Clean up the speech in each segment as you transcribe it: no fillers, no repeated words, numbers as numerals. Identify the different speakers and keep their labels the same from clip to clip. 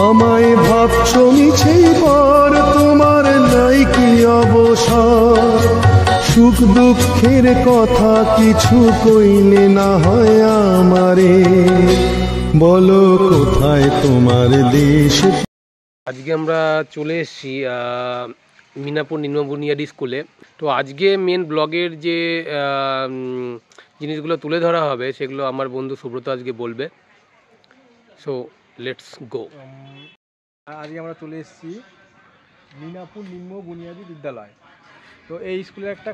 Speaker 1: আমায় ভাবছো মিছেই পর, তোমার নাই কি অবসর? সুখ দুঃখের কথা কিছু কইলে না হয় আমারে, বলো কোথায় তোমার দেশ।
Speaker 2: আজকে আমরা চলে এসেছি মিনাপুর নিম্ন বুনিয়াদি স্কুলে। তো আজকে মেন ব্লগের যে জিনিসগুলো তুলে ধরা হবে সেগুলো আমার বন্ধু সুব্রত আজকে বলবে। So let's go.
Speaker 3: আজকে আমরা চলে এসেছি মিনাপুর নিম্ন বুনিয়াদি বিদ্যালয়। তো এই স্কুলের একটা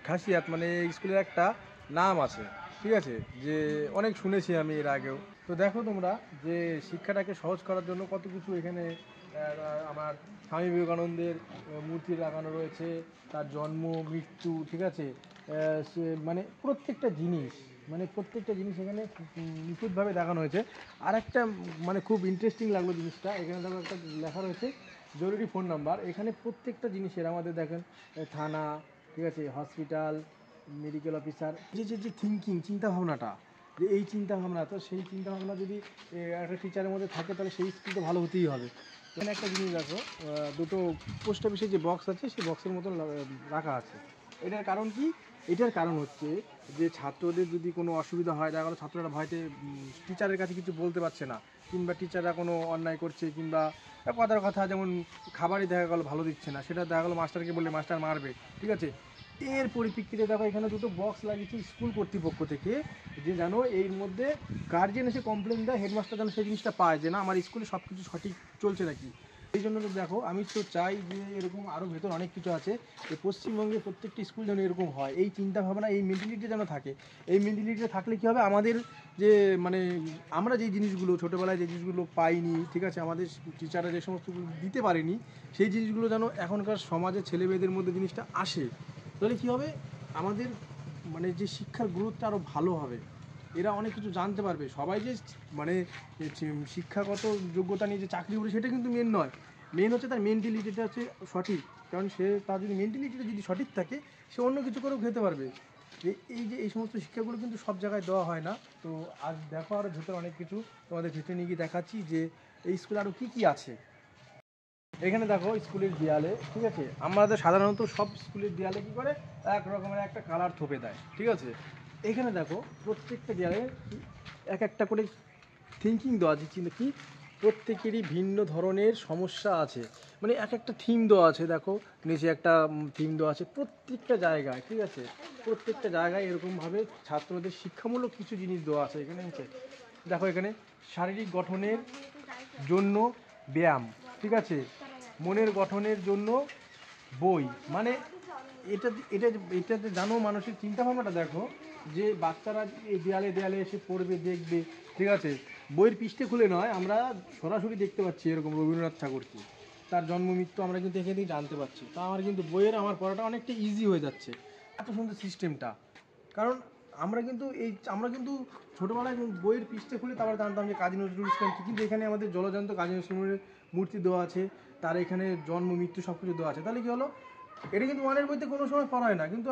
Speaker 3: খাসিয়াত, মানে এই স্কুলের একটা নাম আছে, ঠিক আছে, যে অনেক শুনেছি আমি এর আগেও। তো দেখো তোমরা যে শিক্ষাটাকে সহজ করার জন্য কত কিছু এখানে আমার স্বামী বিবেকানন্দের মূর্তি লাগানো রয়েছে, তার জন্ম মৃত্যু, ঠিক আছে, মানে প্রত্যেকটা জিনিস এখানে নিখুঁতভাবে দেখানো হয়েছে। আর একটা মানে খুব ইন্টারেস্টিং লাগলো জিনিসটা, এখানে দেখো একটা লেখা রয়েছে জরুরি ফোন নাম্বার। এখানে প্রত্যেকটা জিনিসের আমাদের দেখেন থানা, ঠিক আছে, হসপিটাল, মেডিকেল অফিসার, যে থিঙ্কিং, চিন্তাভাবনাটা, যে এই চিন্তাভাবনা, তো সেই চিন্তাভাবনা যদি একটা টিচারের মধ্যে থাকে তাহলে সেই স্কুল তো ভালো হতেই হবে। এখানে একটা জিনিস দেখো, দুটো পোস্ট অফিসের যে বক্স আছে সেই বক্সের মতন রাখা আছে। এটার কারণ কি? এটার কারণ হচ্ছে যে ছাত্রদের যদি কোনো অসুবিধা হয়, দেখা গেলো ছাত্ররা ভয়তে টিচারের কাছে কিছু বলতে পারছে না, কিংবা টিচাররা কোনো অন্যায় করছে, কিংবা কথার কথা যেমন খাবারই দেখা গেলো ভালো দিচ্ছে না, সেটা দেখা গেলো মাস্টারকে বললে মাস্টার মারবে, ঠিক আছে। এর পরিপ্রেক্ষিতে দেখো এখানে দুটো বক্স লাগিয়েছে স্কুল কর্তৃপক্ষ থেকে, যে যেন এর মধ্যে গার্জেন এসে কমপ্লেন দেয়, হেডমাস্টার যেন সেই জিনিসটা পায় যে না আমার স্কুলে সব কিছু সঠিক চলছে নাকি। এই জন্য তো দেখো আমি তো চাই যে এরকম আরও ভেতর অনেক কিছু আছে, এই পশ্চিমবঙ্গে প্রত্যেকটি স্কুল যেন এরকম হয়, এই চিন্তাভাবনা, এই মেন্টালিটি যেন থাকে। এই মেন্টালিটিটা থাকলে কী হবে, আমাদের যে মানে আমরা যে জিনিসগুলো ছোটোবেলায় যে জিনিসগুলো পাইনি, ঠিক আছে, আমাদের টিচাররা যে সমস্তগুলো দিতে পারেনি, সেই জিনিসগুলো যেন এখনকার সমাজে ছেলে মেয়েদের মধ্যে জিনিসটা আসে। তাহলে কী হবে, আমাদের মানে যে শিক্ষার গুরুত্ব আরও ভালো হবে, এরা অনেক কিছু জানতে পারবে। সবাই যে মানে শিক্ষাগত যোগ্যতা নিয়ে যে চাকরি করে সেটা কিন্তু মেন নয়, মেন হচ্ছে তার মেন্টালিটিটা হচ্ছে সঠিক। কারণ সে তার যদি মেন্টালিটিটা যদি সঠিক থাকে, সে অন্য কিছু করেও খেতে পারবে। এই যে এই সমস্ত শিক্ষাগুলো কিন্তু সব জায়গায় দেওয়া হয় না। তো আজ দেখো আরও ভেতরে অনেক কিছু তোমাদের ভেতরে নিয়ে গিয়ে দেখাচ্ছি যে এই স্কুলে আরও কী কী আছে। এখানে দেখো স্কুলের দেয়ালে, ঠিক আছে, আমাদের সাধারণত সব স্কুলের দেয়ালে কী করে এক রকমের একটা কালার থোপে দেয়, ঠিক আছে। এখানে দেখো প্রত্যেকটা দেয়ালে এক একটা করে থিঙ্কিং দেওয়া আছে, কিন্তু কি প্রত্যেকেরই ভিন্ন ধরনের সমস্যা আছে, মানে এক একটা থিম দেওয়া আছে। দেখো নিচে একটা থিম দেওয়া আছে প্রত্যেকটা জায়গায়, ঠিক আছে, প্রত্যেকটা জায়গায় এরকমভাবে ছাত্রদের শিক্ষামূলক কিছু জিনিস দেওয়া আছে। এখানে নিচে দেখো এখানে শারীরিক গঠনের জন্য ব্যায়াম, ঠিক আছে, মনের গঠনের জন্য বই, মানে এটা এটা এটাতে জানো মানুষের চিন্তাভাবনাটা দেখো, যে বাচ্চারা এই দেয়ালে দেয়ালে এসে পড়বে, দেখবে, ঠিক আছে, বইয়ের পৃষ্ঠে খুলে নয়, আমরা সরাসরি দেখতে পাচ্ছি এরকম রবীন্দ্রনাথ ঠাকুরকে, তার জন্ম মৃত্যু আমরা কিন্তু এখানেই জানতে পারছি। তা আমার কিন্তু বইয়ের আমার পড়াটা অনেকটা ইজি হয়ে যাচ্ছে, এত সুন্দর সিস্টেমটা। কারণ আমরা কিন্তু ছোটোবেলায় বইয়ের পৃষ্ঠে খুলে তারপর জানতাম যে কাজী নজরুল ইসলাম কী, কিন্তু এখানে আমাদের জলজান্ত কাজী নজরুল ইসলামের মূর্তি দেওয়া আছে, তার এখানে জন্ম মৃত্যু সব কিছু দেওয়া আছে। তাহলে কী হলো, এটা কিন্তু ওয়ানের বইতে কোনো সময় পড়ায় না, কিন্তু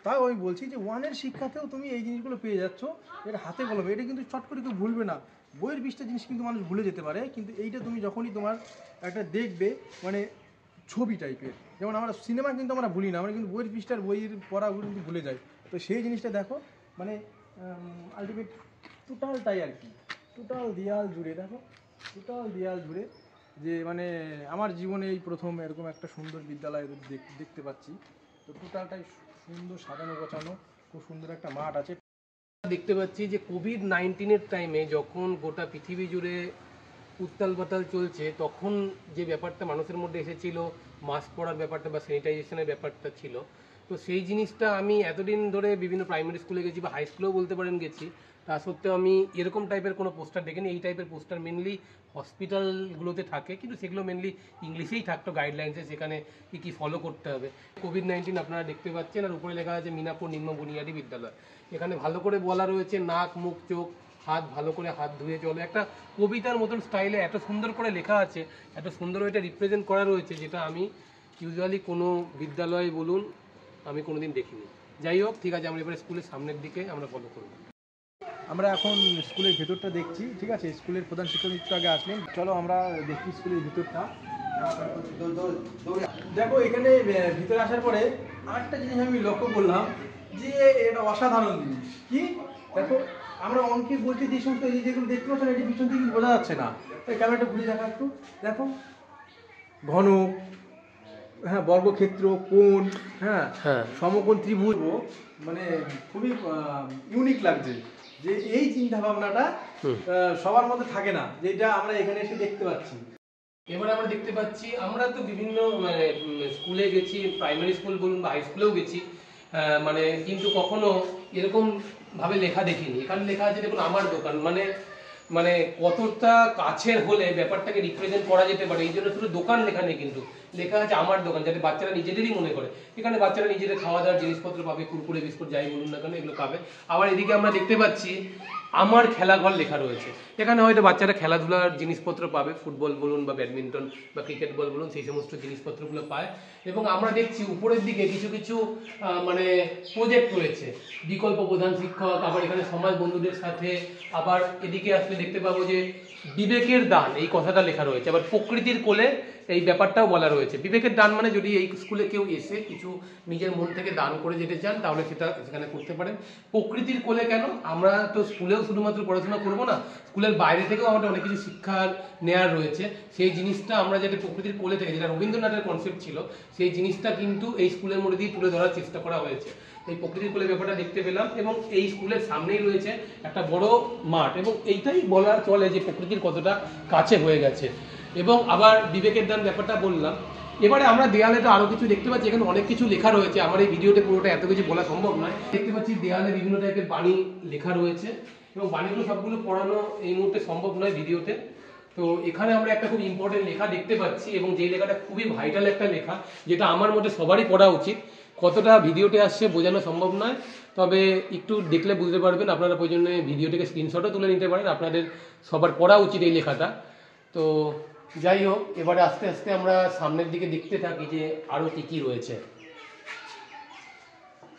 Speaker 3: তাও আমি বলছি যে ওয়ানের শিক্ষাতেও তুমি এই জিনিসগুলো পেয়ে যাচ্ছ, এটা হাতে কলমে, এটা কিন্তু চট করে কেউ ভুলবে না। বইয়ের পৃষ্ঠা জিনিস কিন্তু মানুষ ভুলে যেতে পারে, কিন্তু এইটা তুমি যখনই তোমার একটা দেখবে মানে ছবি টাইপের, যেমন আমরা সিনেমা কিন্তু আমরা ভুলি না, আমরা কিন্তু বইয়ের পৃষ্ঠার বইয়ের পড়াগুলো কিন্তু ভুলে যাই। তো সেই জিনিসটা দেখো, মানে আলটিমেট টোটালটাই আর কি, টোটাল দেয়াল জুড়ে দেখো, টোটাল দেয়াল জুড়ে যে মানে আমার জীবনে এই প্রথম এরকম একটা সুন্দর বিদ্যালয় দেখতে পাচ্ছি। তো টোটালটাই সুন্দর সাজানো গোছানো, খুব সুন্দর একটা মাঠ আছে।
Speaker 2: দেখতে পাচ্ছি যে কোভিড-19 টাইমে যখন গোটা পৃথিবী জুড়ে উত্তাল পাতাল চলছে, তখন যে ব্যাপারটা মানুষের মধ্যে এসেছিল, মাস্ক পরার ব্যাপারটা বা স্যানিটাইজেশনের ব্যাপারটা ছিল, তো সেই জিনিসটা আমি এতদিন ধরে বিভিন্ন প্রাইমারি স্কুলে গেছি বা হাই স্কুলেও বলতে পারেন গেছি, তা সত্ত্বেও আমি এরকম টাইপের কোনো পোস্টার দেখিনি। এই টাইপের পোস্টার মেনলি হসপিটালগুলোতে থাকে, কিন্তু সেগুলো মেনলি ইংলিশেই থাকতো গাইডলাইন্সে, সেখানে কী কী ফলো করতে হবে। কোভিড-19 আপনারা দেখতে পাচ্ছেন, আর উপরে লেখা আছে মিনাপুর নিম্ন বুনিয়াদি বিদ্যালয়। এখানে ভালো করে বলা রয়েছে নাক মুখ চোখ হাত ভালো করে হাত ধুয়ে চলো, একটা কবিতার মতন স্টাইলে এত সুন্দর করে লেখা আছে, এত সুন্দর এটা রিপ্রেজেন্ট করা রয়েছে, যেটা আমি ইউজুয়ালি কোনো বিদ্যালয়ে বলুন আমি কোনোদিন দেখিনি। যাই হোক, ঠিক আছে, আমরা এবারে স্কুলের সামনের দিকে আমরা ফলো করব।
Speaker 3: আমরা এখন স্কুলের ভেতরটা দেখছি, ঠিক আছে। স্কুলের প্রধান শিক্ষক একটু আগে আসলেন, চলো আমরা দেখি স্কুলের ভিতরটা। দেখো এখানে ভিতরে আসার পরে আরেকটা জিনিস আমি লক্ষ্য করলাম যে এটা অসাধারণ জিনিস কি, দেখো আমরা অঙ্কে বলতে যে সমস্ত যেগুলো দেখতে পাচ্ছেন এটি পিছন থেকে বোঝা যাচ্ছে না, তাই ক্যামেরাটা ঘুরে দেখা একটু, দেখো ঘন, হ্যাঁ বর্গক্ষেত্র, কোণ, হ্যাঁ সমকোণ, ত্রিভুজ, মানে খুবই ইউনিক লাগছে যে এই চিন্তা ভাবনাটা সবার মধ্যে থাকে না, যেটা আমরা এখানে এসে দেখতে পাচ্ছি।
Speaker 2: এবার আমরা দেখতে পাচ্ছি, আমরা তো বিভিন্ন স্কুলে গেছি, প্রাইমারি স্কুল বলুন বা হাই স্কুলেও গেছি, মানে কিন্তু কখনো এরকম ভাবে লেখা দেখিনি। এখানে লেখা আছে দেখুন আমার দোকান, মানে মানে কতটা কাছের হলে ব্যাপারটাকে রিপ্রেজেন্ট করা যেতে পারে, এই জন্য শুধু দোকান লেখা নেই, কিন্তু লেখা আছে আমার দোকান, যাতে বাচ্চারা নিজেদেরই মনে করে। এখানে বাচ্চারা নিজেদের খাওয়া দাওয়ার জিনিসপত্র পাবে, কুরকুরে বিস্কুট যাই বলুন না কেন এগুলো পাবে। আবার এদিকে আমরা দেখতে পাচ্ছি আমার খেলাঘর লেখা রয়েছে, এখানে হয়তো বাচ্চারা খেলাধুলার জিনিসপত্র পাবে, ফুটবল বলুন বা ব্যাডমিন্টন বা ক্রিকেট বল বলুন, সেই সমস্ত জিনিসপত্রগুলো পায়। এবং আমরা দেখছি উপরের দিকে কিছু কিছু মানে প্রজেক্ট রয়েছে, বিকল্প প্রধান শিক্ষক, আবার এখানে সমাজ বন্ধুদের সাথে, আবার এদিকে আসলে দেখতে পাবো যে বিবেকের দান এই কথাটা লেখা রয়েছে, আবার প্রকৃতির কোলে এই ব্যাপারটাও বলা রয়েছে। বিবেকের দান মানে যদি এই স্কুলে কেউ এসে কিছু নিজের মন থেকে দান করে যেতে চান তাহলে সেটা সেখানে করতে পারেন। প্রকৃতির কোলে কেন, আমরা তো স্কুলেও শুধুমাত্র পড়াশোনা করবো না, স্কুলের বাইরে থেকেও আমাদের অনেক কিছু শিক্ষা নেওয়ার রয়েছে। সেই জিনিসটা আমরা যাতে প্রকৃতির কোলে থেকে, যেটা রবীন্দ্রনাথের কনসেপ্ট ছিল, সেই জিনিসটা কিন্তু এই স্কুলের মধ্যে দিয়ে তুলে ধরার চেষ্টা করা হয়েছে। এই প্রকৃতির কোলে ব্যাপারটা দেখতে পেলাম। এবং এই স্কুলের সামনেই রয়েছে একটা বড় মাঠ, এবং এইটাই বলা চলে যে প্রকৃতির কতটা কাছে হয়ে গেছে। এবং আবার বিবেকের দান ব্যাপারটা বললাম। এবারে আমরা দেয়ালে তো আরো কিছু দেখতে পাচ্ছি, এখানে অনেক কিছু লেখা রয়েছে, আমার এই ভিডিওতে পুরোটা এত কিছু বলা সম্ভব নয়। দেখতে পাচ্ছি দেয়ালে বিভিন্ন টাইপের বাণী লেখা রয়েছে, এবং বাণীগুলো সবগুলো পড়ানো এই মুহূর্তে সম্ভব নয় ভিডিওতে। তো এখানে আমরা একটা খুব ইম্পর্টেন্ট লেখা দেখতে পাচ্ছি, এবং যেই লেখাটা খুবই ভাইটাল একটা লেখা, যেটা আমার মতে সবারই পড়া উচিত। কতটা ভিডিওতে আসছে বোঝানো সম্ভব নয়, তবে একটু দেখলে বুঝতে পারবেন। আপনারা প্রয়োজনে ভিডিওটিকে স্ক্রিনশটও তুলে নিতে পারেন, আপনাদের সবার পড়া উচিত এই লেখাটা। তো যাই হোক, এবারে আস্তে আস্তে আমরা সামনের দিকে দেখতে থাকি যে আরো কি কি রয়েছে।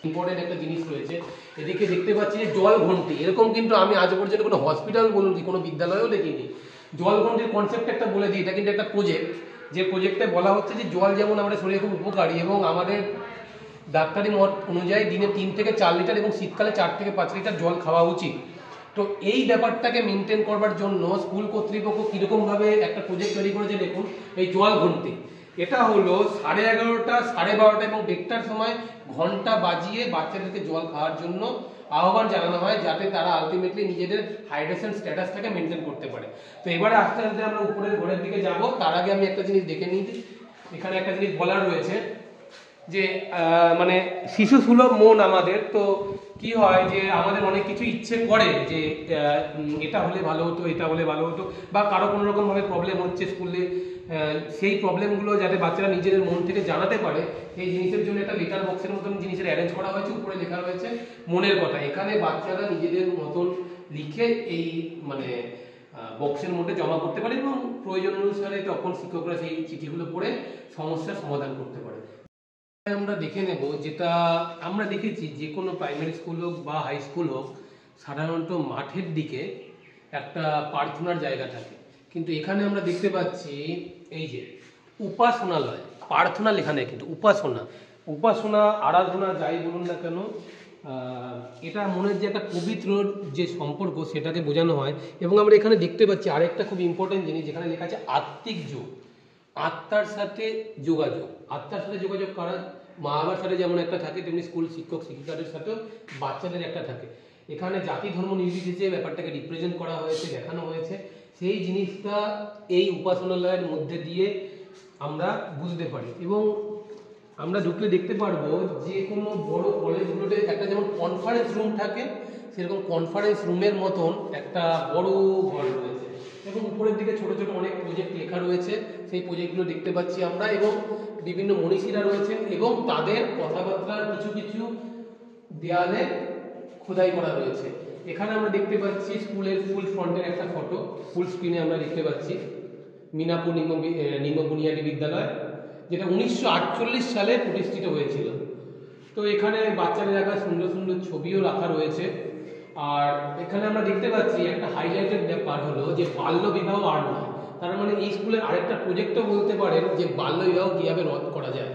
Speaker 2: ইম্পর্টেন্ট একটা জিনিস রয়েছে, এদিকে দেখতে পাচ্ছি যে জল ঘন্টি, এরকম কিন্তু আমি আজ পর্যন্ত কোনো হসপিটাল বলুন কি কোনো বিদ্যালয়েও দেখিনি। জল ঘন্টির কনসেপ্ট একটা বলে দিই, এটা কিন্তু একটা প্রজেক্ট, যে প্রজেক্টে বলা হচ্ছে যে জল যেমন আমাদের শরীরে খুব উপকারী, এবং আমাদের ডাক্তারি মত অনুযায়ী দিনে 3 থেকে 4 লিটার এবং শীতকালে 4 থেকে 5 লিটার জল খাওয়া উচিত। তো এই ব্যাপারটাকে মেনটেন করবার জন্য স্কুল কর্তৃপক্ষ কীরকমভাবে একটা প্রজেক্ট তৈরি করেছে দেখুন, এই জল ঘন্টি। এটা হলো 11:30, 12:30 এবং 1:30টার সময় ঘন্টা বাজিয়ে বাচ্চাদেরকে জল খাওয়ার জন্য আহ্বান জানানো হয়, যাতে তারা আলটিমেটলি নিজেদের হাইড্রেশন স্ট্যাটাসটাকে মেনটেন করতে পারে। তো এবারে আস্তে আস্তে আমরা উপরের ঘরের দিকে যাব, তার আগে আমি একটা জিনিস দেখে নিই। এখানে একটা জিনিস বলার রয়েছে যে মানে শিশু সুলভ মন আমাদের, তো কি হয় যে আমাদের অনেক কিছু ইচ্ছে করে যে এটা হলে ভালো হতো, এটা হলে ভালো হতো, বা কারো কোনো রকম ভাবে প্রবলেম হচ্ছে স্কুলে, সেই প্রবলেমগুলো যাতে বাচ্চারা নিজেদের মন থেকে জানাতে পারে, এই জিনিসের জন্য একটা লেটার বক্সের মতন জিনিসের অ্যারেঞ্জ করা হয়েছে। উপরে লেখা রয়েছে মনের কথা, এখানে বাচ্চারা নিজেদের মতন লিখে এই মানে বক্সের মধ্যে জমা করতে পারে, এবং প্রয়োজন অনুসারে তখন শিক্ষকরা সেই চিঠিগুলো পড়ে সমস্যার সমাধান করতে পারে। আমরা দেখে নেব, যেটা আমরা দেখেছি যে কোনো প্রাইমারি স্কুল হোক বা হাই স্কুল হোক, সাধারণত মাঠের দিকে একটা প্রার্থনার জায়গা থাকে, কিন্তু এখানে আমরা দেখতে পাচ্ছি এই যে উপাসনালয়, প্রার্থনা লেখা নেই কিন্তু উপাসনা, উপাসনা আরাধনা যাই বলুন না কেন, এটা মনের যে একটা পবিত্র যে সম্পর্ক সেটাকে বোঝানো হয়। এবং আমরা এখানে দেখতে পাচ্ছি আরেকটা খুব ইম্পর্টেন্ট জিনিস, যেখানে লেখা আছে আত্মিক যোগ, আত্মার সাথে যোগাযোগ। আত্মার সাথে যোগাযোগ করা মা বাবার সাথে যেমন একটা থাকে, তেমনি স্কুল শিক্ষক শিক্ষিকাদের সাথেও বাচ্চাদের একটা থাকে। এখানে জাতি ধর্ম নির্বিশেষে ব্যাপারটাকে রিপ্রেজেন্ট করা হয়েছে, দেখানো হয়েছে। সেই জিনিসটা এই উপাসনালয়ের মধ্যে দিয়ে আমরা বুঝতে পারি। এবং আমরা ঢুকলে দেখতে পারবো যে কোনো বড় কলেজগুলোতে একটা যেমন কনফারেন্স রুম থাকে, সেরকম কনফারেন্স রুমের মতন একটা বড় ঘর রয়েছে, এবং উপরের দিকে ছোট ছোট অনেক প্রজেক্ট লেখা রয়েছে, সেই প্রজেক্টগুলো দেখতে পাচ্ছি আমরা। এবং বিভিন্ন মনীষীরা রয়েছেন, এবং তাদের কথাবার্তার কিছু কিছু দেয়ালে খোদাই করা রয়েছে। এখানে আমরা দেখতে পাচ্ছি স্কুলের ফুল ফ্রন্টের একটা ফটো, ফুল স্ক্রিনে আমরা দেখতে পাচ্ছি মিনাপুর নিম্ন বুনিয়াদী বিদ্যালয়, যেটা 1948 সালে প্রতিষ্ঠিত হয়েছিল। তো এখানে বাচ্চাদের রাখা সুন্দর সুন্দর ছবিও রাখা রয়েছে। আর এখানে আমরা দেখতে পাচ্ছি একটা হাইলাইটেড ব্যাপার হলো যে বাল্য বিবাহ আর নয়। তার মানে এই স্কুলের আরেকটা প্রজেক্টও বলতে পারেন যে বাল্য বিবাহ কীভাবে রদ করা যায়।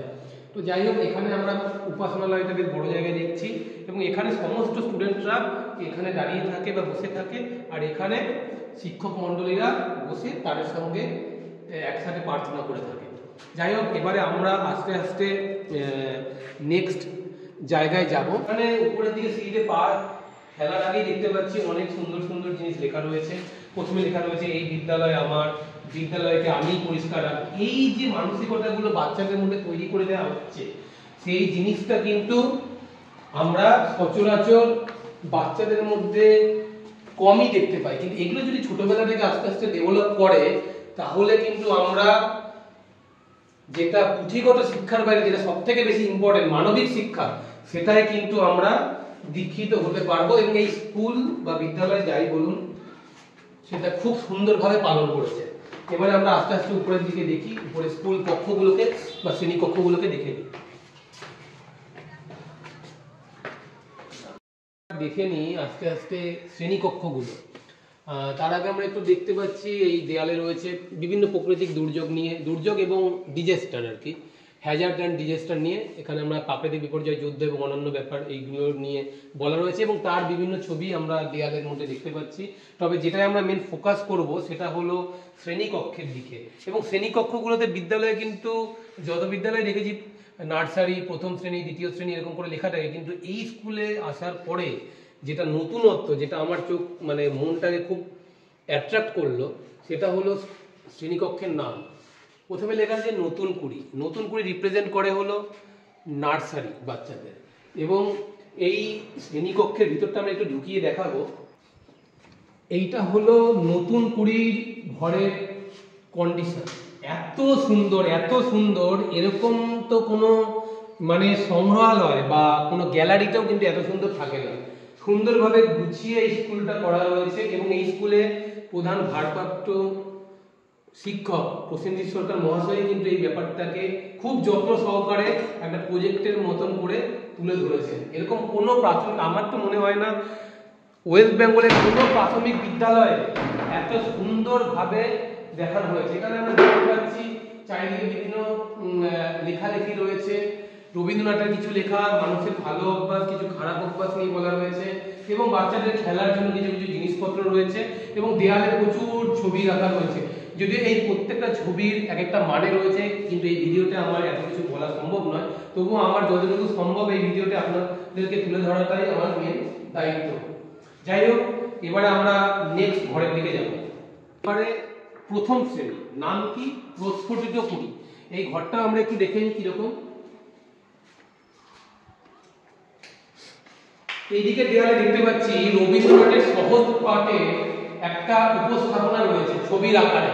Speaker 2: তো যাই হোক, এখানে আমরা উপাসনালয়টা বেশ বড় জায়গায় দেখছি এবং এখানে সমস্ত স্টুডেন্টরা এখানে দাঁড়িয়ে থাকে বা বসে থাকে, আর এখানে শিক্ষক মণ্ডলীরা বসে তাদের সঙ্গে একসাথে প্রার্থনা করে থাকে। যাই হোক, এবারে আমরা আস্তে আস্তে নেক্সট জায়গায় যাব। এখানে উপরের দিকে সিঁড়িতে পা ফেলার আগেই দেখতে পাচ্ছি অনেক সুন্দর সুন্দর জিনিস লেখা রয়েছে। প্রথমে লেখা রয়েছে এই বিদ্যালয় আমার, বিদ্যালয়কে আমিই পরিষ্কার রাখি। এই যে মানসিকতাগুলো বাচ্চাদের মধ্যে তৈরি করে দেওয়া হচ্ছে, সেই জিনিসটা কিন্তু আমরা সচরাচর বাচ্চাদের মধ্যে কমই দেখতে পাই। কিন্তু এগুলো যদি ছোটবেলা থেকে আস্তে আস্তে ডেভেলপ করে, তাহলে কিন্তু আমরা যেটা পুঁথিগত শিক্ষার বাইরে যেটা সব থেকে বেশি ইম্পর্টেন্ট মানবিক শিক্ষা, সেটাই কিন্তু আমরা দীক্ষিত হতে পারবো। এবং এই স্কুল বা বিদ্যালয় যাই বলুন, সেটা খুব সুন্দরভাবে পালন করেছে। এবারে আমরা আস্তে আস্তে উপরের দিকে দেখি, উপরে স্কুল কক্ষগুলোকে বা শ্রেণী কক্ষগুলোকে দেখে নিই। দেখে নিই আস্তে আস্তে শ্রেণী কক্ষগুলো। তার আগে আমরা একটু দেখতে পাচ্ছি এই দেয়ালে রয়েছে বিভিন্ন প্রাকৃতিক দুর্যোগ এবং ডিজাস্টার, আর কি হ্যাজার্ড অ্যান্ড ডিজাস্টার নিয়ে এখানে আমরা প্রাকৃতিক বিপর্যয়, যুদ্ধ এবং অন্যান্য ব্যাপার এইগুলো নিয়ে বলা রয়েছে এবং তার বিভিন্ন ছবি আমরা দেয়ালের মধ্যে দেখতে পাচ্ছি। তবে যেটাই আমরা মেন ফোকাস করব সেটা হলো শ্রেণীকক্ষের দিকে। এবং শ্রেণীকক্ষগুলোতে বিদ্যালয়ে কিন্তু যত বিদ্যালয়ে দেখেছি নার্সারি, প্রথম শ্রেণী, দ্বিতীয় শ্রেণী এরকম করে লেখা থাকে, কিন্তু এই স্কুলে আসার পরে যেটা নতুনত্ব, যেটা আমার চোখ মানে মনটাকে খুব অ্যাট্রাক্ট করলো, সেটা হলো শ্রেণীকক্ষের নাম। প্রথমে লেখা আছে নতুন কুড়ি। নতুন কুড়ি রিপ্রেজেন্ট করে হলো নার্সারি বাচ্চাদের। এবং এই শ্রেণীকক্ষের ভিতরটা আমরা একটু ঢুকিয়ে দেখাবো। এইটা হলো নতুন কুড়ির ঘরের কন্ডিশন। এত সুন্দর, এত সুন্দর, এরকম তো কোনো মানে সংগ্রহালয় বা কোনো গ্যালারিতেও কিন্তু এত সুন্দর থাকে না। সুন্দরভাবে গুছিয়ে এই স্কুলটা করা রয়েছে এবং এই স্কুলে প্রধান ভারপ্রাপ্ত শিক্ষক প্রসেনজিৎ সরকার মহাশয় কিন্তু এই ব্যাপারটাকে খুব যত্ন সহকারে একটা প্রজেক্টের মতন করে তুলে ধরেছেন। এরকম কোনো প্রাথমিক, আমার তো মনে হয় না ওয়েস্ট বেঙ্গলের কোনো প্রাথমিক বিদ্যালয়ে এত সুন্দরভাবে দেখানো হয়েছে। এখানে আমরা দেখতে পাচ্ছি চারিদিকে বিভিন্ন লেখালেখি রয়েছে, রবীন্দ্রনাথের কিছু লেখা, মানুষের ভালো অভ্যাস, কিছু খারাপ অভ্যাস নিয়ে বলা রয়েছে এবং বাচ্চাদের খেলার জন্য কিছু কিছু জিনিসপত্র রয়েছে এবং দেয়ালে প্রচুর ছবি রাখা রয়েছে। যদিও এই প্রত্যেকটা ছবির এক একটা মানে রয়েছে, কিন্তু এই ভিডিওতে আমার এত কিছু বলা সম্ভব নয়। তবুও আমার যতটুকু সম্ভব এই ভিডিওতে আপনাদেরকে তুলে ধরাটাই আমার মেন দায়িত্ব। যাই হোক, এবারে আমরা নেক্সট ঘরের দিকে যাব। এবারে প্রথম শ্রেণী, নাম কি? প্রস্ফুটিত কুড়ি। এই ঘরটা আমরা একটু দেখে নিই কিরকম। এইদিকে দেওয়ালে দেখতে পাচ্ছি রবীন্দ্রনাথের সহজ পাঠে একটা উপস্থাপনা রয়েছে ছবির আকারে,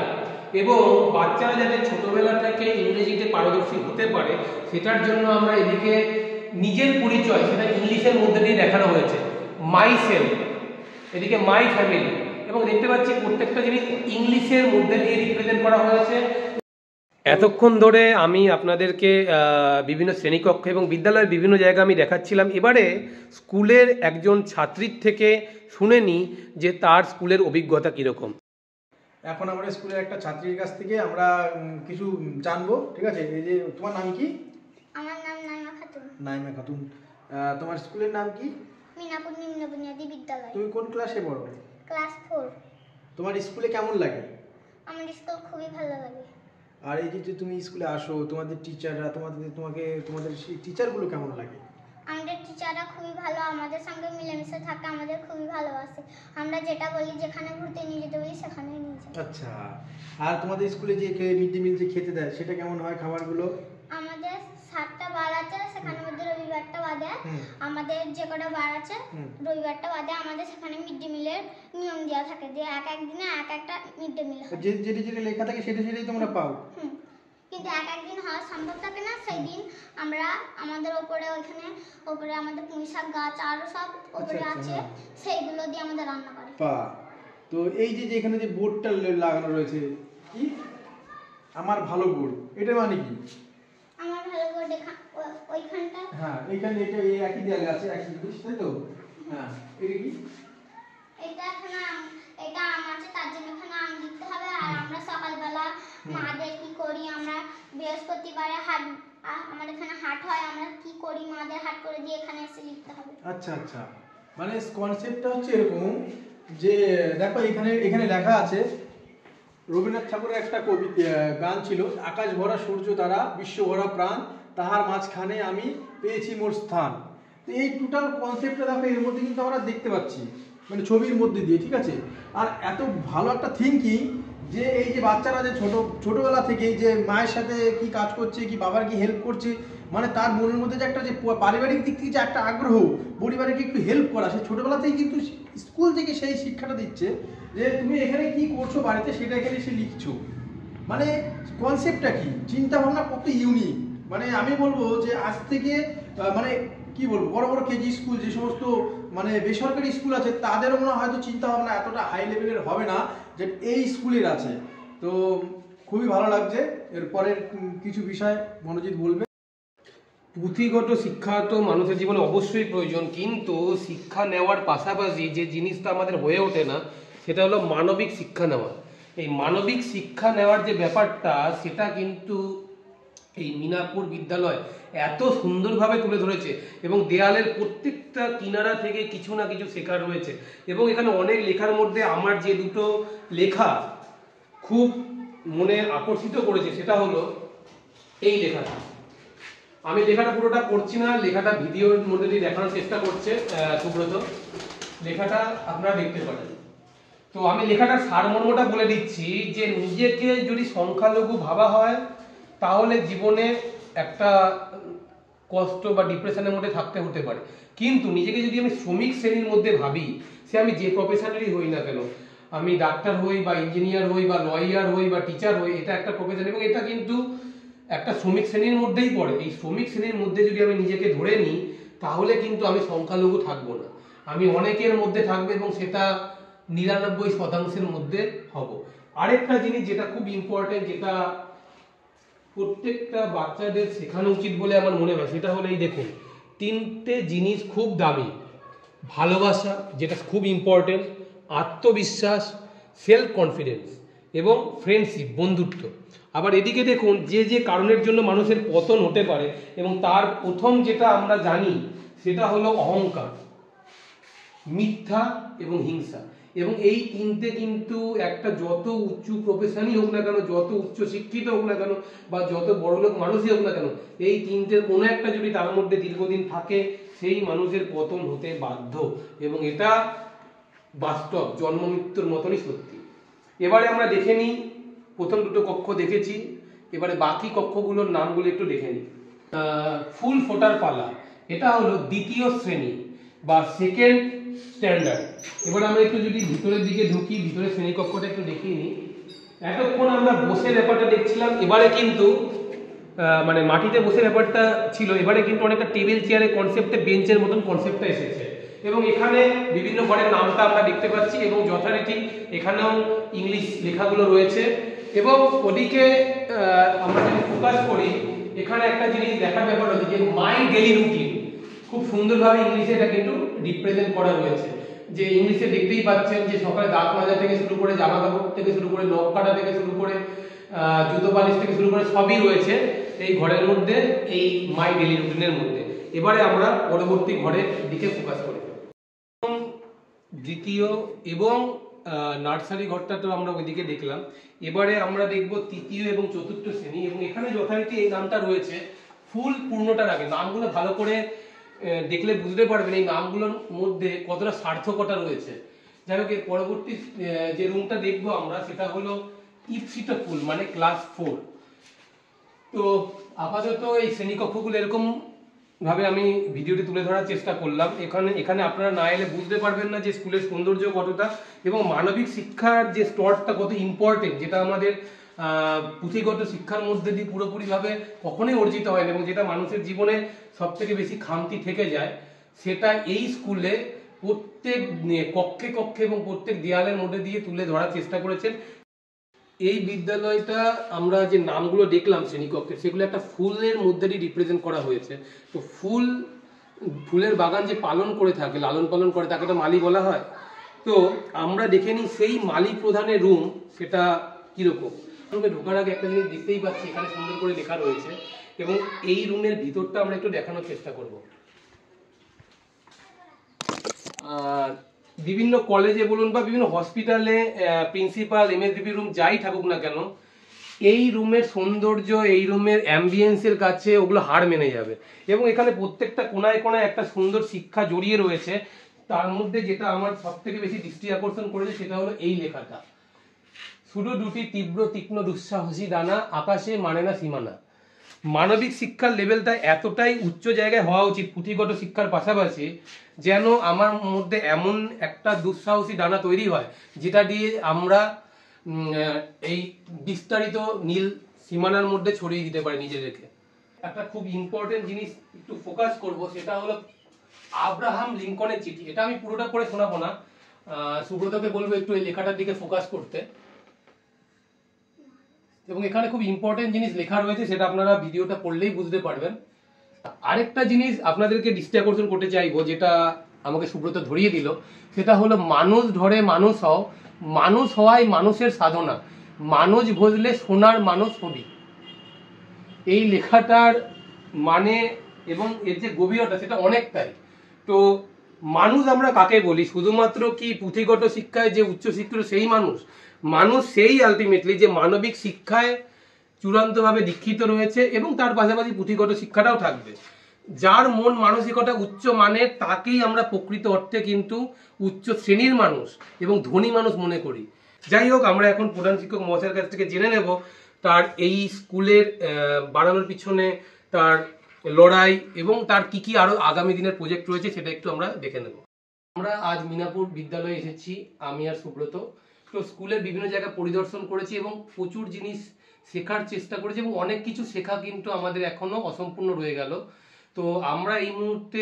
Speaker 2: এবং বাচ্চারা যাতে ছোটবেলা থেকে ইংরেজিতে পারদর্শী হতে পারে সেটার জন্য আমরা এদিকে নিজের পরিচয় সেটা ইংলিশের মধ্যে দিয়ে দেখানো হয়েছে, মাই সেলফ, এদিকে মাই ফ্যামিলি, এবং দেখতে পাচ্ছি প্রত্যেকটা জিনিস ইংলিশের মধ্যে দিয়ে রিপ্রেজেন্ট করা হয়েছে। এতক্ষণ ধরে আমি আপনাদেরকে বিভিন্ন শ্রেণীকক্ষ এবং বিদ্যালয়ের বিভিন্ন জায়গা আমি দেখাচ্ছিলাম। এবারে স্কুলের একজন ছাত্রীর থেকে শুনে নিই যে তার স্কুলের অভিজ্ঞতা কীরকম।
Speaker 3: এখন আমরা স্কুলের একটা ছাত্রীর কাছ থেকে আমরা কিছু জানবো, ঠিক আছে? এই যে তোমার নাম কি?
Speaker 4: আমার নাম নাইমা খাতুন।
Speaker 3: নাইমা খাতুন। তোমার স্কুলের নাম কি?
Speaker 4: মিনাপুর নিম্ন বুনিয়াদী বিদ্যালয়।
Speaker 3: তুমি কোন ক্লাসে পড়ো?
Speaker 4: ক্লাস 4।
Speaker 3: তোমার স্কুলে কেমন লাগে?
Speaker 4: আমার স্কুল খুবই ভালো লাগে।
Speaker 3: আর এই যে তুমি স্কুলে আসো, তোমাদের টিচাররা তোমাদের টিচারগুলো কেমন লাগে?
Speaker 4: আমাদের টিচাররা খুবই ভালো, আমাদের সঙ্গে মিলেমিশে থাকে, আমাদের খুবই ভালোবাসে। আমরা যেটা বলি, যেখানে ঘুরতে নিয়ে যেতে বলি সেখানে নিয়ে যায়।
Speaker 3: আচ্ছা, আর তোমাদের স্কুলে যে মিড ডে মিল যে খেতে দেয় সেটা কেমন হয় খাবারগুলো?
Speaker 4: আমাদের 7টা বার আছে, সেখানের মধ্যে রবিবারটা বাদে আমাদের যে কটা বার আছে রবিবারটা বাদে আমাদের সেখানে মিড ডে মিলের নিয়ম দেওয়া থাকে যে এক এক দিনে এক একটা মিড ডে মিল হয়।
Speaker 3: যেটা লেখা থাকে সেটাই তোমরা পাও?
Speaker 4: কিন্তু এক একদিন হওয়া সম্ভব থাকে না, সেই দিন আমরা আমাদের ওপরে আমাদের পুঁইশাক গাছ আরো সব ওপরে আছে, সেইগুলো দিয়ে আমাদের রান্না করে।
Speaker 3: তো এই যে এখানে যে বোর্ডটা লাগানো রয়েছে, কি আমার ভালো বোর্ড, এটা মানে কি?
Speaker 4: আমার ভালো বোর্ড ওইখানটা,
Speaker 3: হ্যাঁ এইখানে এটা এই একই দেয়ালে আছে, একই জিনিস, তাই তো? হ্যাঁ, এটা কি?
Speaker 4: এটা এখানে এটা আম আছে, তার জন্য এখানে আম লিখতে হবে। আর আমরা সকালবেলা মাদের কি করি, আমরা বৃহস্পতিবারে হাট, আমাদের এখানে হাট হয়, আমরা কি করি মাদের হাট করে দিয়ে এখানে এসে লিখতে হবে।
Speaker 3: আচ্ছা আচ্ছা, মানে কনসেপ্টটা হচ্ছে এরকম যে দেখো এখানে এখানে লেখা আছে রবীন্দ্রনাথ ঠাকুরের একটা গান ছিল, আকাশ ভরা সূর্য তারা বিশ্ব ভরা প্রাণ, তাহার মাঝখানে আমি পেয়েছি মোর স্থান। তো এই টোটাল কনসেপ্টটা দেখো এর মধ্যে কিন্তু আমরা দেখতে পাচ্ছি, মানে ছবির মধ্যে দিয়ে, ঠিক আছে। আর এত ভালো একটা থিঙ্কিং যে এই যে বাচ্চারা যে ছোটবেলা থেকেই যে মায়ের সাথে কি কাজ করছে, কি বাবার কি হেল্প করছে, মানে তার মনের মধ্যে যে একটা যে পারিবারিক দিক থেকে যে একটা আগ্রহ, পরিবারকে একটু হেল্প করা, সে ছোটবেলাতেই কিন্তু স্কুল থেকে সেই শিক্ষাটা দিচ্ছে যে তুমি এখানে কি করছো বাড়িতে সেটা এখানে সে লিখছো। মানে কনসেপ্টটা কি, চিন্তা ভাবনা কত ইউনিক। মানে আমি বলবো যে আজ থেকে মানে কি বলবো, বড় বড় কেজি স্কুল যে সমস্ত মানে বেসরকারি স্কুল আছে তাদেরও মনে হয় হয়তো চিন্তা ভাবনা এতটা হাই লেভেলের হবে না যে এই স্কুলের আছে। তো খুবই ভালো লাগছে। এরপরের কিছু বিষয় মনোজিৎ বলবে।
Speaker 2: পুঁথিগত শিক্ষা তো মানুষের জীবনে অবশ্যই প্রয়োজন, কিন্তু শিক্ষা নেওয়ার পাশাপাশি যে জিনিসটা আমাদের হয়ে ওঠে না সেটা হলো মানবিক শিক্ষা নেওয়া। এই মানবিক শিক্ষা নেওয়ার যে ব্যাপারটা সেটা কিন্তু এই মিনাপুর বিদ্যালয় এত সুন্দরভাবে তুলে ধরেছে, এবং দেয়ালের প্রত্যেকটা কিনারা থেকে কিছু না কিছু শেখার রয়েছে। এবং এখানে অনেক লেখার মধ্যে আমার যে দুটো লেখা খুব মনে আকর্ষিত করেছে সেটা হলো এই লেখাটা। আমি লেখাটা পুরোটা পড়ছি না, লেখাটা ভিডিওর মধ্যে দিয়ে দেখানোর চেষ্টা করছে সুব্রত, লেখাটা আপনারা দেখতে পারেন। তো আমি লেখাটার সারমর্মটা বলে দিচ্ছি যে নিজেকে যদি সংখ্যালঘু ভাবা হয় তাহলে জীবনে একটা কষ্ট বা ডিপ্রেশনের মধ্যে থাকতে হতে পারে, কিন্তু নিজেকে যদি আমি শ্রমিক শ্রেণীর মধ্যে ভাবি, সে আমি যে প্রফেশনেরই হই না কেন, আমি ডাক্তার হই বা ইঞ্জিনিয়ার হই বা লয়ার হই বা টিচার হই, এটা একটা প্রফেশন এবং এটা কিন্তু একটা শ্রমিক শ্রেণীর মধ্যেই পড়ে। এই শ্রমিক শ্রেণীর মধ্যে যদি আমি নিজেকে ধরে নিই তাহলে কিন্তু আমি সংখ্যালঘু থাকবো না, আমি অনেকের মধ্যে থাকবো এবং সেটা 99% মধ্যে হব। আরেকটা জিনিস যেটা খুব ইম্পর্টেন্ট, যেটা প্রত্যেকটা বাচ্চাদের শেখানো উচিত বলে আমার মনে হয়, সেটা হলো এই দেখুন, তিনটে জিনিস খুব দামি: ভালোবাসা, যেটা খুব ইম্পর্টেন্ট, আত্মবিশ্বাস, সেলফ কনফিডেন্স, এবং ফ্রেন্ডশিপ, বন্ধুত্ব। আবার এদিকে দেখুন, যে যে কারণের জন্য মানুষের পতন হতে পারে, এবং তার প্রথম যেটা আমরা জানি সেটা হলো অহংকার, মিথ্যা এবং হিংসা। এবং এই তিনটে কিন্তু একটা যত উচ্চ প্রফেশনই হোক না কেন, যত উচ্চ শিক্ষিত হোক না কেন, বা যত বড়লোক মানুষই হোক না কেন, এই তিনটের কোনো একটা যদি তার মধ্যে দীর্ঘদিন থাকে সেই মানুষের পতন হতে বাধ্য, এবং এটা বাস্তব, জন্ম মৃত্যুর মতনই সত্যি। এবারে আমরা দেখে নিই, প্রথম দুটো কক্ষ দেখেছি, এবারে বাকি কক্ষগুলোর নামগুলো একটু দেখে নিই। ফুল ফোটার পালা, এটা হলো দ্বিতীয় শ্রেণী বা সেকেন্ড স্ট্যান্ডার্ড। এবার আমরা একটু যদি ভিতরের দিকে ঢুকি, ভিতরের শ্রেণীকক্ষটা একটু দেখিয়ে নিই। এতক্ষণ আমরা বসে ব্যাপারটা দেখছিলাম, এবারে কিন্তু মানে মাটিতে বসে ব্যাপারটা ছিল, এবারে কিন্তু অনেকটা টেবিল চেয়ারের কনসেপ্টে, বেঞ্চের মতন কনসেপ্টটা এসেছে। এবং এখানে বিভিন্ন ঘরের নামটা আমরা দেখতে পাচ্ছি, এবং যথারীতি এখানেও ইংলিশ লেখাগুলো রয়েছে। এবং ওদিকে আমরা যদি ফোকাস করি, এখানে একটা জিনিস দেখার ব্যাপার হচ্ছে যে মাই ডেইলি রুটিন, খুব সুন্দরভাবে ইংলিশে এটা কিন্তু রিপ্রেজেন্ট করা রয়েছে। যে ইংলিশে দেখতেই পাচ্ছেন যে সকালে দাঁত মাজা থেকে শুরু করে, জামা কাপড় থেকে শুরু করে, নখ কাটা থেকে শুরু করে, জুতো পালিশ থেকে শুরু করে সবই রয়েছে এই ঘরের মধ্যে, এই মাই ডেইলি রুটিনের মধ্যে। এবারে আমরা পরবর্তী ঘরের দিকে ফোকাস করি। দ্বিতীয় এবং নার্সারি ঘরটা তো আমরা ওইদিকে দেখলাম, এবারে আমরা দেখব তৃতীয় এবং চতুর্থ শ্রেণী। এবং এখানে যথারীতি এই নামটা রয়েছে ফুল পূর্ণটার আগে। নামগুলো ভালো করে দেখলে বুঝতে পারবেন এই নামগুলোর মধ্যে কতটা সার্থকতা রয়েছে। যাই হোক, এর পরবর্তী যে রুমটা দেখবো আমরা সেটা হলো ইপসিটা ফুল, মানে ক্লাস 4। তো আপাতত এই শ্রেণীকক্ষগুলো এরকম ভাবে আমি ভিডিওটি তুলে ধরার চেষ্টা করলাম। এখানে আপনারা না এলে বুঝতে পারবেন না যে স্কুলের সৌন্দর্য কতটা এবং মানবিক শিক্ষার যে স্তরটা কত ইম্পর্টেন্ট, যেটা আমাদের পুঁথিগত শিক্ষার মধ্যে দিয়ে পুরোপুরিভাবে কখনোই অর্জিত হয় না, এবং যেটা মানুষের জীবনে সব থেকে বেশি খামতি থেকে যায়, সেটা এই স্কুলে প্রত্যেক কক্ষে কক্ষে এবং প্রত্যেক দেয়ালের মধ্যে দিয়ে তুলে ধরার চেষ্টা করেছেন। এই বিদ্যালয়টা আমরা যে নামগুলো দেখলাম শ্রেণীকক্ষে, সেগুলো একটা ফুলের মধ্যে দিয়ে রিপ্রেজেন্ট করা হয়েছে। তো ফুলের বাগান যে পালন করে থাকে, লালন পালন করে, তাকে তো মালি বলা হয়। তো আমরা দেখে নিই সেই মালি প্রধানের রুম সেটা কীরকম। রুমে ঢোকার আগে একটা জিনিস দেখতেই পাচ্ছি, এখানে সুন্দর করে লেখা রয়েছে এবং এই রুমের ভিতরটা আমরা একটু দেখানোর চেষ্টা করব। বিভিন্ন কলেজে বলুন বা বিভিন্ন হসপিটালে প্রিন্সিপাল এমএসডিপি রুম যাই থাকুক না কেন, এই রুমের সৌন্দর্য, এই রুমের অ্যাম্বিয়েন্সের কাছে ওগুলো হার মেনে যাবে। এবং এখানে প্রত্যেকটা কোনায় কোনায় একটা সুন্দর শিক্ষা জড়িয়ে রয়েছে। তার মধ্যে যেটা আমার সব থেকে বেশি দৃষ্টি আকর্ষণ করেছে সেটা হলো এই লেখাটা, শুধু দুটি তীব্র তীক্ষ্ণ দুঃসাহসী ডানা, আকাশে মানে না সীমানা। মানবিক শিক্ষার লেভেলটা এতটাই উচ্চ জায়গায় হওয়া উচিত পুঁথিগত শিক্ষার পাশাপাশি, যেন আমার মধ্যে এমন একটা দুঃসাহসী ডানা তৈরি হয় যেটা দিয়ে আমরা এই বিস্তারিত নীল সীমানার মধ্যে ছড়িয়ে দিতে পারি নিজেদেরকে। একটা খুব ইম্পর্টেন্ট জিনিস একটু ফোকাস করব, সেটা হলো আব্রাহাম লিঙ্কনের চিঠি। এটা আমি পুরোটা পড়ে শোনাবো না, সুব্রতকে বলবো একটু এই লেখাটার দিকে ফোকাস করতে। এবং এখানে খুব ইম্পর্টেন্ট জিনিস লেখা রয়েছে, সেটা আপনারা ভিডিওটা পড়লেই বুঝতে পারবেন। আরেকটা জিনিস আপনাদেরকে দৃষ্টি আকর্ষণ করতে চাইবো, যেটা আমাকে সুব্রত ধরিয়ে দিল, সেটা হলো মানুষ ধরে মানুষ হও, মানুষ হওয়াই মানুষের সাধনা, মানুষ ভজলে সোনার মানুষ হবি। এই লেখাটার মানে এবং এর যে গভীরতা সেটা অনেকটাই। তো মানুষ আমরা কাকে বলি? শুধুমাত্র কি পুঁথিগত শিক্ষায় যে উচ্চশিক্ষিত সেই মানুষ? মানুষ সেই আলটিমেটলি যে মানবিক শিক্ষায় চূড়ান্তভাবে দীক্ষিত রয়েছে এবং তার পাশাপাশি পুঁথিগত শিক্ষাটাও থাকবে। যার মন মানসিকতা উচ্চ মানের, তাকেই আমরা প্রকৃত অর্থে কিন্তু উচ্চ শ্রেণীর মানুষ এবং ধনী মানুষ মনে করি। যাই হোক, আমরা এখন প্রধান শিক্ষক মহাশয়ের কাছ থেকে জেনে নেব তার এই স্কুলের বাড়ানোর পিছনে তার লড়াই এবং তার কি কি আরো আগামী দিনের প্রজেক্ট রয়েছে, সেটা একটু আমরা দেখে নেব। আমরা আজ মিনাপুর বিদ্যালয়ে এসেছি, আমি আর সুব্রত। তো স্কুলের বিভিন্ন জায়গা পরিদর্শন করেছি এবং প্রচুর জিনিস শেখার চেষ্টা করেছি এবং অনেক কিছু শেখা কিন্তু আমাদের এখনো অসম্পূর্ণ রয়ে গেল। তো আমরা এই মুহূর্তে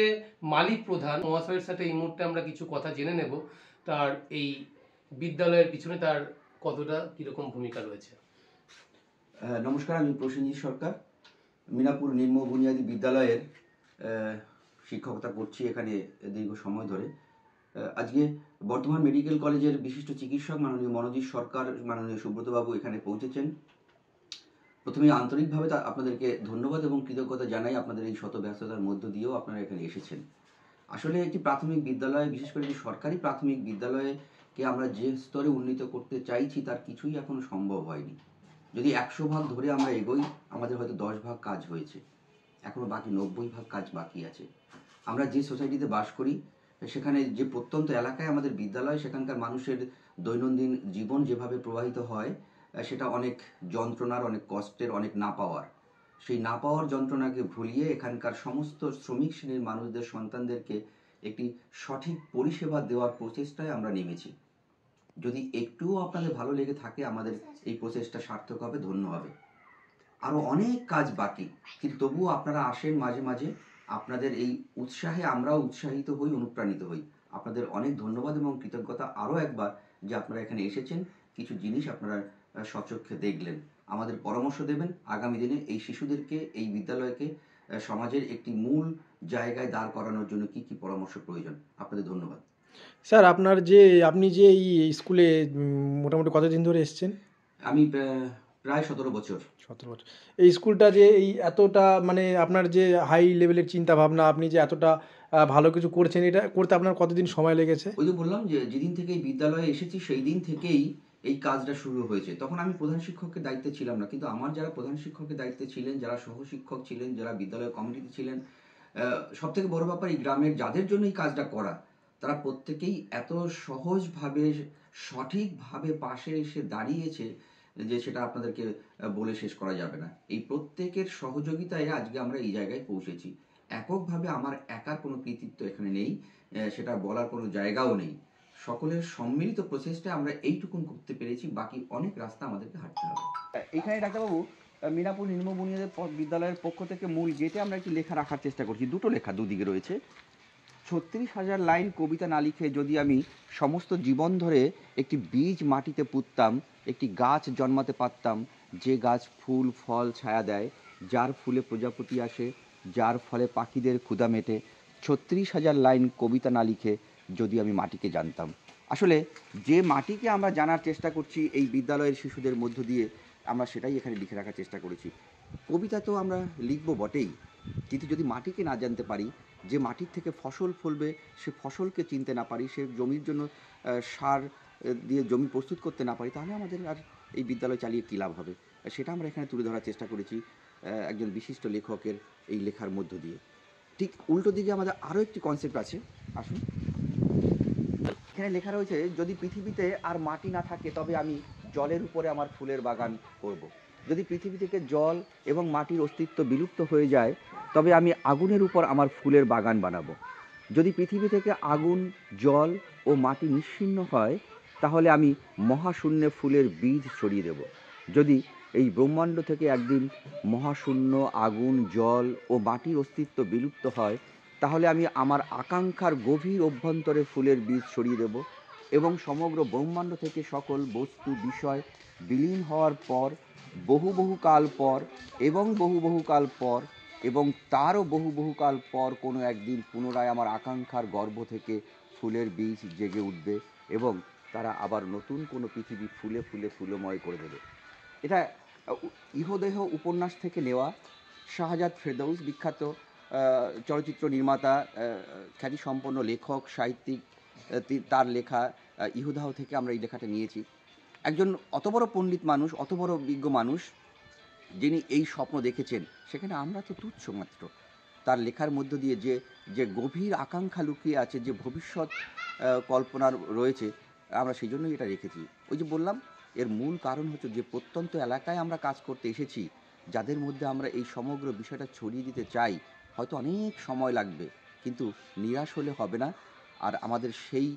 Speaker 2: মালিক প্রধান মহাশয়ের সাথে এই মুহূর্তে আমরা কিছু কথা জেনে নেব, তার এই বিদ্যালয়ের পিছনে তার কতটা কিরকম ভূমিকা রয়েছে।
Speaker 5: নমস্কার, আমি প্রসেনজিৎ সরকার, মিনাপুর নিম্ন বুনিয়াদী বিদ্যালয়ের শিক্ষকতা করছি এখানে দীর্ঘ সময় ধরে। আজকে বর্ধমান মেডিকেল কলেজের বিশিষ্ট চিকিৎসক মাননীয় মনোজিৎ সরকার, মাননীয় সুব্রতবাবু এখানে পৌঁছেছেন। প্রথমে আন্তরিকভাবে আপনাদেরকে ধন্যবাদ এবং কৃতজ্ঞতা জানাই, আপনাদের এই শত ব্যস্ততার মধ্য দিয়েও আপনারা এখানে এসেছেন। আসলে একটি প্রাথমিক বিদ্যালয়, বিশেষ করে একটি সরকারি প্রাথমিক বিদ্যালয়কে আমরা যে স্তরে উন্নীত করতে চাইছি তার কিছুই এখনো সম্ভব হয়নি। যদি 100 ভাগ ধরে আমরা এগোই, আমাদের হয়তো 10 ভাগ কাজ হয়েছে, এখনো বাকি 90 ভাগ কাজ বাকি আছে। আমরা যে সোসাইটিতে বাস করি, সেখানে যে প্রত্যন্ত এলাকায় আমাদের বিদ্যালয়, সেখানকার মানুষের দৈনন্দিন জীবন যেভাবে প্রবাহিত হয়, সেটা অনেক যন্ত্রণার, অনেক কষ্টের, অনেক না পাওয়ার। সেই না পাওয়ার যন্ত্রণাকে ভুলিয়ে এখানকার সমস্ত শ্রমিক শ্রেণীর মানুষদের, সন্তানদেরকে একটি সঠিক পরিষেবা দেওয়ার প্রচেষ্টায় আমরা নেমেছি। যদি একটুও আপনাদের ভালো লেগে থাকে, আমাদের এই প্রচেষ্টা সার্থক হবে, ধন্য হবে। আরও অনেক কাজ বাকি, কিন্তু তবুও আপনারা আসেন মাঝে মাঝে। আপনাদের এই উৎসাহে আমরাও উৎসাহিত হই, অনুপ্রাণিত হই। আপনাদের অনেক ধন্যবাদ এবং কৃতজ্ঞতা আরও একবার যে আপনারা এখানে এসেছেন, কিছু জিনিস আপনারা স্বচক্ষে দেখলেন, আমাদের পরামর্শ দেবেন আগামী দিনে এই শিশুদেরকে, এই বিদ্যালয়কে সমাজের একটি মূল জায়গায় দাঁড় করানোর জন্য কি কি পরামর্শ প্রয়োজন। আপনাদের ধন্যবাদ।
Speaker 3: স্যার, আপনি যে এই স্কুলে মোটামুটি কতদিন ধরে এসেছেন?
Speaker 5: আমি প্রায় 17 বছর।
Speaker 3: 17 বছর। এই স্কুলটা যে এই এতটা মানে আপনার যে হাই লেভেলের চিন্তা ভাবনা, আপনি যে এতটা ভালো কিছু করছেন, এটা করতে আপনার কতদিন সময় লেগেছে?
Speaker 5: ওই যে বললাম যে যেদিন থেকে এই বিদ্যালয়ে এসেছি সেই দিন থেকেই এই কাজটা শুরু হয়েছে। তখন আমি প্রধান শিক্ষকের দায়িত্বে ছিলাম না, কিন্তু আমার যারা প্রধান শিক্ষকের দায়িত্বে ছিলেন, যারা সহশিক্ষক ছিলেন, যারা বিদ্যালয় কমিটিতে ছিলেন, সব থেকে বড় ব্যাপার এই গ্রামের যাদের জন্য এই কাজটা করা, তারা প্রত্যেকেই এত সহজভাবে, সঠিকভাবে পাশে এসে দাঁড়িয়েছে যে সেটা আপনাদেরকে বলে শেষ করা যাবে না। এই প্রত্যেকের সহযোগিতায় আজকে আমরা এই জায়গায় পৌঁছেছি। এককভাবে আমার একার কোনো কৃতিত্ব এখানে নেই, সেটা বলার কোনো জায়গাও নেই। সকলের সম্মিলিত প্রচেষ্টায় আমরা এইটুকুন করতে পেরেছি, বাকি অনেক রাস্তা আমাদেরকে হাঁটতে হবে।
Speaker 6: এখানে ডাক্তারবাবু, মিনাপুর নিম্ন বুনিয়াদী বিদ্যালয়ের পক্ষ থেকে মূল গেটে আমরা একটি লেখা রাখার চেষ্টা করছি। দুটো লেখা দুদিকে রয়েছে। 36,000 লাইন কবিতা না লিখে যদি আমি সমস্ত জীবন ধরে একটি বীজ মাটিতে পুঁততাম, একটি গাছ জন্মাতে পারতাম, যে গাছ ফুল ফল ছায়া দেয়, যার ফুলে প্রজাপতি আসে, যার ফলে পাখিদের ক্ষুধা মেটে। 36,000 লাইন কবিতা না লিখে যদি আমি মাটিকে জানতাম, আসলে যে মাটিকে আমরা জানার চেষ্টা করছি এই বিদ্যালয়ের শিশুদের মধ্য দিয়ে, আমরা সেটাই এখানে লিখে রাখার চেষ্টা করেছি। কবিতা তো আমরা লিখব বটেই, কিন্তু যদি মাটিকে না জানতে পারি, যে মাটির থেকে ফসল ফলবে সে ফসলকে চিনতে না পারি, সে জমির জন্য সার দিয়ে জমি প্রস্তুত করতে না পারি, তাহলে আমাদের আর এই বিদ্যালয় চালিয়ে কী লাভ হবে? সেটা আমরা এখানে তুলে ধরার চেষ্টা করেছি একজন বিশিষ্ট লেখকের এই লেখার মধ্য দিয়ে। ঠিক উল্টো দিকে আমাদের আরও একটি কনসেপ্ট আছে, আসুন। এখানে লেখা রয়েছে, যদি পৃথিবীতে আর মাটি না থাকে তবে আমি জলের উপরে আমার ফুলের বাগান করব। যদি পৃথিবী থেকে জল এবং মাটির অস্তিত্ব বিলুপ্ত হয়ে যায় তবে আমি আগুনের উপর আমার ফুলের বাগান বানাবো। যদি পৃথিবী থেকে আগুন, জল ও মাটি নিশ্চিহ্ন হয় তাহলে আমি মহাশূন্যে ফুলের বীজ ছড়িয়ে দেব। যদি এই ব্রহ্মাণ্ড থেকে একদিন মহাশূন্য, আগুন, জল ও মাটির অস্তিত্ব বিলুপ্ত হয় তাহলে আমি আমার আকাঙ্ক্ষার গভীর অভ্যন্তরে ফুলের বীজ ছড়িয়ে দেব এবং সমগ্র ব্রহ্মাণ্ড থেকে সকল বস্তু, বিষয় বিলীন হওয়ার পর, বহুকাল পর এবং বহুকাল পর এবং তারও বহুকাল পর কোনো একদিন পুনরায় আমার আকাঙ্ক্ষার গর্ভ থেকে ফুলের বীজ জেগে উঠবে এবং তারা আবার নতুন কোনো পৃথিবী ফুলে ফুলে ফুলময় করে দেবে। এটা ইহদেহ উপন্যাস থেকে নেওয়া। শাহজাদ ফেরদৌস, বিখ্যাত চলচ্চিত্র নির্মাতা, খ্যাতিসম্পন্ন লেখক, সাহিত্যিক, তার লেখা ইহদেহ থেকে আমরা এই লেখাটা নিয়েছি। একজন অত বড় পণ্ডিত মানুষ, অত বড় বিজ্ঞ মানুষ, যিনি এই স্বপ্ন দেখেছেন, সেখানে আমরা তো তুচ্ছ মাত্র। তার লেখার মধ্য দিয়ে যে গভীর আকাঙ্ক্ষা লুকিয়ে আছে, যে ভবিষ্যৎ কল্পনার রয়েছে, আমরা সেই জন্যই এটা রেখেছি। ওই যে বললাম, এর মূল কারণ হচ্ছে যে প্রত্যন্ত এলাকায় আমরা কাজ করতে এসেছি, যাদের মধ্যে আমরা এই সমগ্র বিষয়টা ছড়িয়ে দিতে চাই। হয়তো অনেক সময় লাগবে, কিন্তু নিরাশ হলে হবে না। আর আমাদের সেই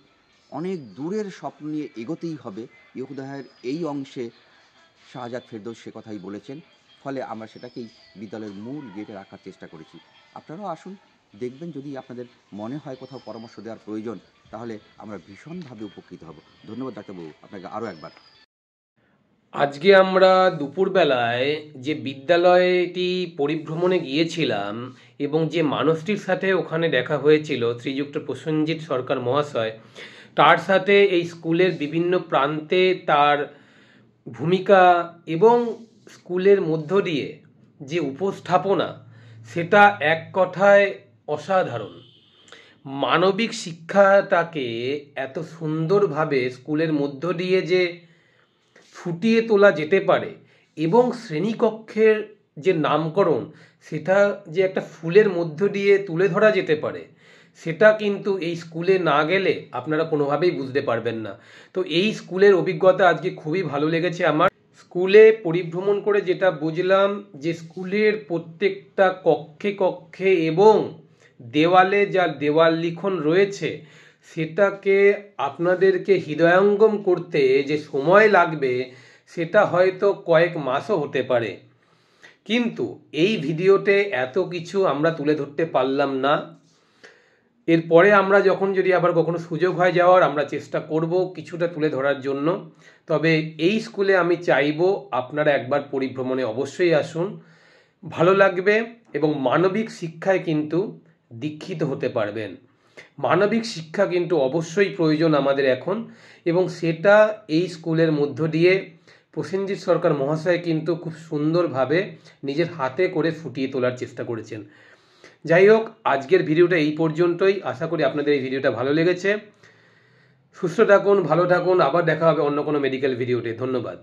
Speaker 6: অনেক দূরের স্বপ্ন নিয়ে এগোতেই হবে। ইহদেহের এই অংশে শাহজাদ ফেরদৌস সে কথাই বলেছেন। ফলে আমরা সেটাকেই বিদ্যালয়ের মূল গেটে রাখার চেষ্টা করেছি। আপনারাও আসুন, দেখবেন। যদি আপনাদের মনে হয় কোথাও পরামর্শ দেওয়ার প্রয়োজন, তাহলে আমরা ভীষণভাবে উপকৃত হব। ধন্যবাদ ডাক্তারবাবু, আপনাকে আরও একবার।
Speaker 2: আজকে আমরা দুপুরবেলায় যে বিদ্যালয়টি পরিভ্রমণে গিয়েছিলাম এবং যে মানুষটির সাথে ওখানে দেখা হয়েছিল, শ্রীযুক্ত প্রসেনজিৎ সরকার মহাশয়, তার সাথে এই স্কুলের বিভিন্ন প্রান্তে তার ভূমিকা এবং স্কুলের মধ্য দিয়ে যে উপস্থাপনা, সেটা এক কথায় অসাধারণ। মানবিক শিক্ষাটাকে এত সুন্দরভাবে স্কুলের মধ্য দিয়ে যে ফুটিয়ে তোলা যেতে পারে এবং শ্রেণীকক্ষের যে নামকরণ, সেটা যে একটা ফুলের মধ্য দিয়ে তুলে ধরা যেতে পারে, সেটা কিন্তু এই স্কুলে না গেলে আপনারা কোনোভাবেই বুঝতে পারবেন না। তো এই স্কুলের অভিজ্ঞতা আজকে খুবই ভালো লেগেছে আমার। স্কুলে পরিভ্রমণ করে যেটা বুঝলাম, যে স্কুলের প্রত্যেকটা কক্ষে কক্ষে এবং দেওয়ালে যা দেওয়াল লিখন রয়েছে, সেটাকে আপনাদেরকে হৃদয়ঙ্গম করতে যে সময় লাগবে, সেটা হয়তো কয়েক মাসও হতে পারে। কিন্তু এই ভিডিওতে এত কিছু আমরা তুলে ধরতে পারলাম না। এরপরে আমরা যখন যদি আবার কখনো সুযোগ হয় যাওয়ার, আমরা চেষ্টা করব কিছুটা তুলে ধরার জন্য। তবে এই স্কুলে আমি চাইবো আপনারা একবার পরিভ্রমণে অবশ্যই আসুন, ভালো লাগবে এবং মানবিক শিক্ষায় কিন্তু দীক্ষিত হতে পারবেন। মানবিক শিক্ষা কিন্তু অবশ্যই প্রয়োজন আমাদের এখন, এবং সেটা এই স্কুলের মধ্য দিয়ে প্রসেনজিৎ সরকার মহাশয় কিন্তু খুব সুন্দরভাবে নিজের হাতে করে ফুটিয়ে তোলার চেষ্টা করেছেন। যাই হোক, আজকের ভিডিওটা এই পর্যন্তই। আশা করি আপনাদের এই ভিডিওটা ভালো লেগেছে। সুস্থ থাকুন, ভালো থাকুন। আবার দেখা হবে অন্য কোনো মেডিকেল ভিডিওতে। ধন্যবাদ।